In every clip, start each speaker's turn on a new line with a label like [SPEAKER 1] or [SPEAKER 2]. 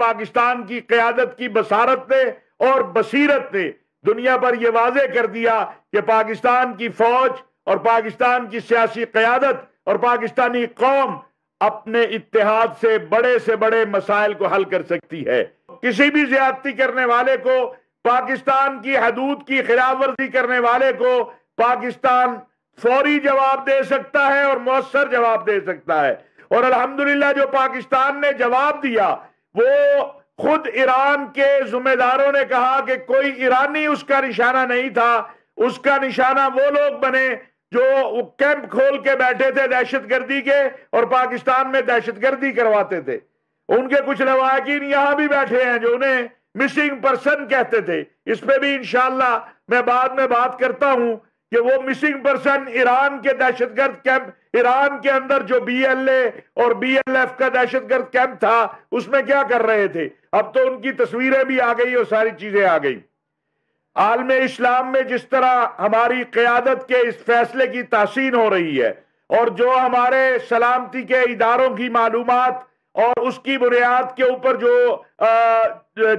[SPEAKER 1] پاکستان کی قیادت کی بصارت نے اور بصیرت نے دنیا پر یہ واضح کر دیا کہ پاکستان کی فوج اور پاکستان کی سیاسی قیادت اور پاکستانی قوم اپنے اتحاد سے بڑے مسائل کو حل کر سکتی ہے۔ کسی بھی زیادتی کرنے والے کو، پاکستان کی حدود کی خلاف ورزی کرنے والے کو پاکستان فوری جواب دے سکتا ہے اور مؤثر جواب دے سکتا ہے۔ اور الحمدللہ جو پاکستان نے جواب دیا، وہ خود ایران کے ذمہ داروں نے کہا کہ کوئی ایرانی اس کا نشانہ نہیں تھا، اس کا نشانہ وہ لوگ بنے جو کیمپ کھول کے بیٹھے تھے دہشت گردی کے اور پاکستان میں دہشت گردی کرواتے تھے۔ ان کے کچھ لواحقین یہاں بھی بیٹھے ہیں جو انہیں مسنگ پرسن کہتے تھے۔ اس پہ بھی انشاءاللہ میں بعد میں بات کرتا ہوں کہ وہ مسنگ پرسن ایران کے دہشت گرد کیمپ، ایران کے اندر جو بی ایل اے اور بی ایل ایف کا دہشت گرد کیمپ تھا اس میں کیا کر رہے تھے۔ اب تو ان کی تصویریں بھی آ گئی اور ساری چیزیں آ گئی۔ عالم اسلام میں جس طرح ہماری قیادت کے اس فیصلے کی تحسین ہو رہی ہے اور جو ہمارے سلامتی کے اداروں کی معلومات اور اس کی بنیاد کے اوپر جو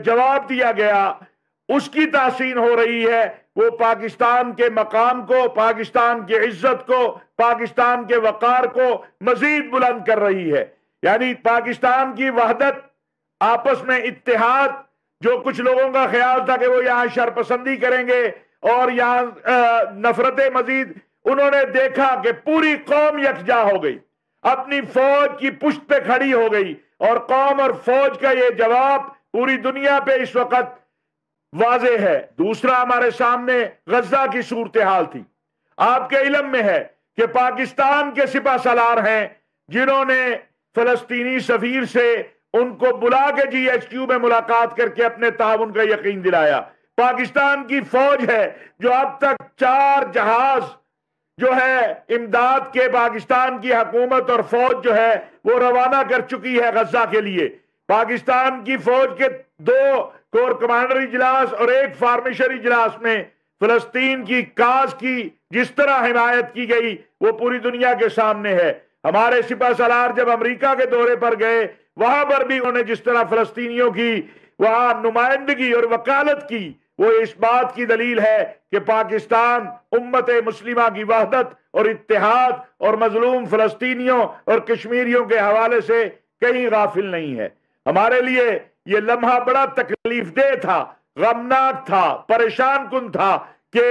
[SPEAKER 1] جواب دیا گیا اس کی تحسین ہو رہی ہے، وہ پاکستان کے مقام کو، پاکستان کی عزت کو، پاکستان کے وقار کو مزید بلند کر رہی ہے۔ یعنی پاکستان کی وحدت، آپس میں اتحاد، جو کچھ لوگوں کا خیال تھا کہ وہ یہاں شرپسندی کریں گے اور یہاں نفرتیں مزید، انہوں نے دیکھا کہ پوری قوم یکجا ہو گئی، اپنی فوج کی پشت پہ کھڑی ہو گئی، اور قوم اور فوج کا یہ جواب پوری دنیا پہ اس وقت واضح ہے۔ دوسرا ہمارے سامنے غزہ کی صورتحال تھی۔ آپ کے علم میں ہے کہ پاکستان کے سپہ سالار ہیں جنہوں نے فلسطینی سفیر سے ان کو بلا کے جی ایچ کیو میں ملاقات کر کے اپنے تعاون کا یقین دلایا۔ پاکستان کی فوج ہے جو اب تک 4 جہاز جو ہے امداد کے پاکستان کی حکومت اور فوج جو ہے وہ روانہ کر چکی ہے غزہ کے لیے۔ پاکستان کی فوج کے 2 کور کمانڈر اجلاس اور 1 فارمیشن اجلاس میں فلسطین کی کاز کی جس طرح حمایت کی گئی وہ پوری دنیا کے سامنے ہے۔ ہمارے سپہ سالار جب امریکہ کے دورے پر گئے، وہاں پر بھی انہوں نے جس طرح فلسطینیوں کی وہاں نمائندگی اور وکالت کی، وہ اس بات کی دلیل ہے کہ پاکستان امت مسلمہ کی وحدت اور اتحاد اور مظلوم فلسطینیوں اور کشمیریوں کے حوالے سے کہیں غافل نہیں ہے۔ ہمارے لیے یہ لمحہ بڑا تکلیف دہ تھا، غمناک تھا، پریشان کن تھا کہ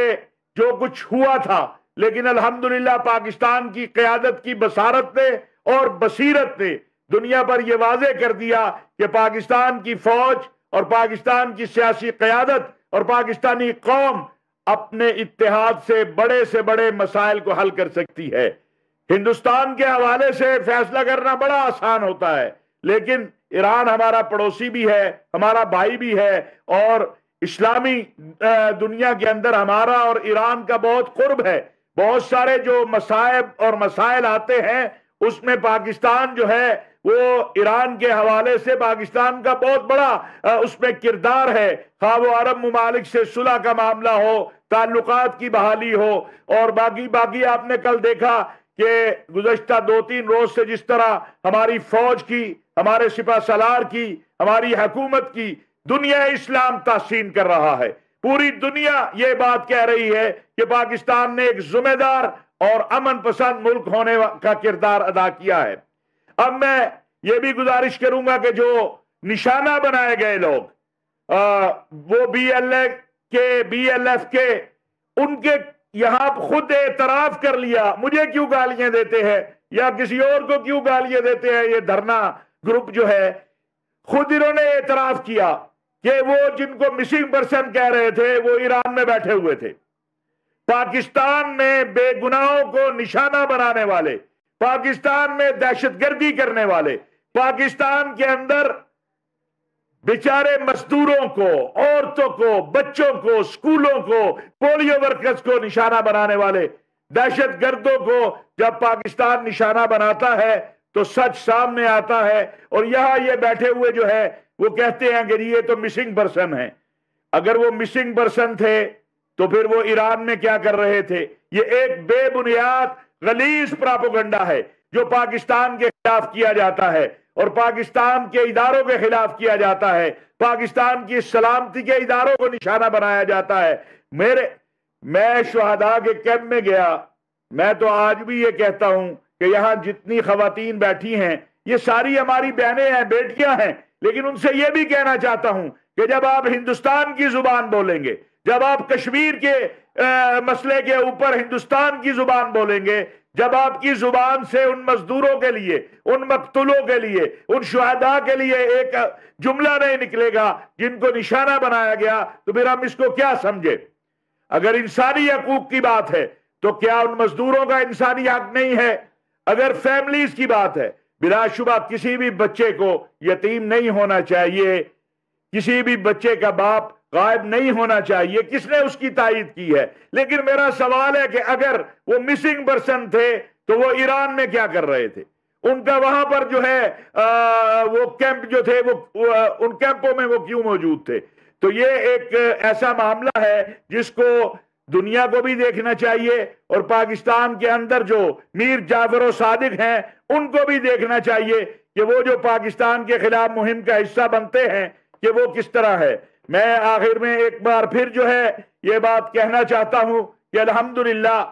[SPEAKER 1] جو کچھ ہوا تھا، لیکن الحمدللہ پاکستان کی قیادت کی بصارت نے اور بصیرت نے دنیا پر یہ واضح کر دیا کہ پاکستان کی فوج اور پاکستان کی سیاسی قیادت اور پاکستانی قوم اپنے اتحاد سے بڑے مسائل کو حل کر سکتی ہے۔ ہندوستان کے حوالے سے فیصلہ کرنا بڑا آسان ہوتا ہے، لیکن ایران ہمارا پڑوسی بھی ہے، ہمارا بھائی بھی ہے، اور اسلامی دنیا کے اندر ہمارا اور ایران کا بہت قرب ہے۔ بہت سارے جو مصائب اور مسائل آتے ہیں اس میں پاکستان جو ہے وہ ایران کے حوالے سے پاکستان کا بہت بڑا اس میں کردار ہے، خواہ وہ عرب ممالک سے صلح کا معاملہ ہو، تعلقات کی بحالی ہو، اور باقی آپ نے کل دیکھا کہ گزشتہ 2-3 روز سے جس طرح ہماری فوج کی، ہمارے سپہ سالار کی، ہماری حکومت کی دنیا اسلام تحسین کر رہا ہے۔ پوری دنیا یہ بات کہہ رہی ہے کہ پاکستان نے ایک ذمہ دار اور امن پسند ملک ہونے کا کردار ادا کیا ہے۔ اب میں یہ بھی گزارش کروں گا کہ جو نشانہ بنائے گئے لوگ وہ بی ایل ایف کے، ان کے یہاں خود اعتراف کر لیا، مجھے کیوں گالیاں دیتے ہیں یا کسی اور کو کیوں گالیاں دیتے ہیں، یہ دھرنا گروپ جو ہے خود انہوں نے اعتراف کیا کہ وہ جن کو مسنگ پرسن کہہ رہے تھے وہ ایران میں بیٹھے ہوئے تھے۔ پاکستان میں بے گناہوں کو نشانہ بنانے والے، پاکستان میں دہشت گردی کرنے والے، پاکستان کے اندر بیچارے مزدوروں کو، عورتوں کو، بچوں کو، سکولوں کو، پولیو ورکرز کو نشانہ بنانے والے دہشت گردوں کو جب پاکستان نشانہ بناتا ہے تو سچ سامنے آتا ہے، اور یہاں یہ بیٹھے ہوئے جو ہے وہ کہتے ہیں کہ یہ تو مسنگ پرسن ہیں۔ اگر وہ مسنگ پرسن تھے تو پھر وہ ایران میں کیا کر رہے تھے؟ یہ ایک بے بنیاد غلیظ پراپوگنڈا ہے جو پاکستان کے خلاف کیا جاتا ہے، اور پاکستان کے اداروں کے خلاف کیا جاتا ہے، پاکستان کی سلامتی کے اداروں کو نشانہ بنایا جاتا ہے۔ میں شہداء کے کیمپ میں گیا، میں تو آج بھی یہ کہتا ہوں کہ یہاں جتنی خواتین بیٹھی ہیں یہ ساری ہماری بہنیں ہیں، بیٹیاں ہیں، لیکن ان سے یہ بھی کہنا چاہتا ہوں کہ جب آپ ہندوستان کی زبان بولیں گے، جب آپ کشمیر کے مسئلے کے اوپر ہندوستان کی زبان بولیں گے، جب آپ کی زبان سے ان مزدوروں کے لیے، ان مقتولوں کے لیے، ان شہداء کے لیے ایک جملہ نہیں نکلے گا جن کو نشانہ بنایا گیا، تو پھر ہم اس کو کیا سمجھے؟ اگر انسانی حقوق کی بات ہے تو کیا ان مزدوروں کا انسانی حق نہیں ہے؟ اگر فیملیز کی بات ہے، بلا شبہ کسی بھی بچے کو یتیم نہیں ہونا چاہیے، کسی بھی بچے کا باپ غائب نہیں ہونا چاہیے، کس نے اس کی تائید کی ہے؟ لیکن میرا سوال ہے کہ اگر وہ مسنگ پرسن تھے تو وہ ایران میں کیا کر رہے تھے؟ ان کا وہاں پر جو ہے وہ کیمپ جو تھے وہ ان کیمپوں میں وہ کیوں موجود تھے؟ تو یہ ایک ایسا معاملہ ہے جس کو دنیا کو بھی دیکھنا چاہیے، اور پاکستان کے اندر جو میر جعفر و صادق ہیں ان کو بھی دیکھنا چاہیے کہ وہ جو پاکستان کے خلاف مہم کا حصہ بنتے ہیں کہ وہ کس طرح ہے۔ میں آخر میں ایک بار پھر جو ہے یہ بات کہنا چاہتا ہوں کہ الحمدللہ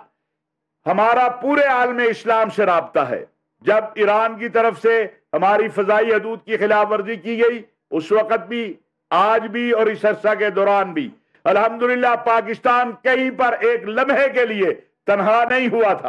[SPEAKER 1] ہمارا پورے عالم اسلام سے رابطہ ہے۔ جب ایران کی طرف سے ہماری فضائی حدود کی خلاف ورزی کی گئی، اس وقت بھی، آج بھی، اور اس عرصہ کے دوران بھی الحمدللہ پاکستان کہیں پر ایک لمحے کے لیے تنہا نہیں ہوا تھا۔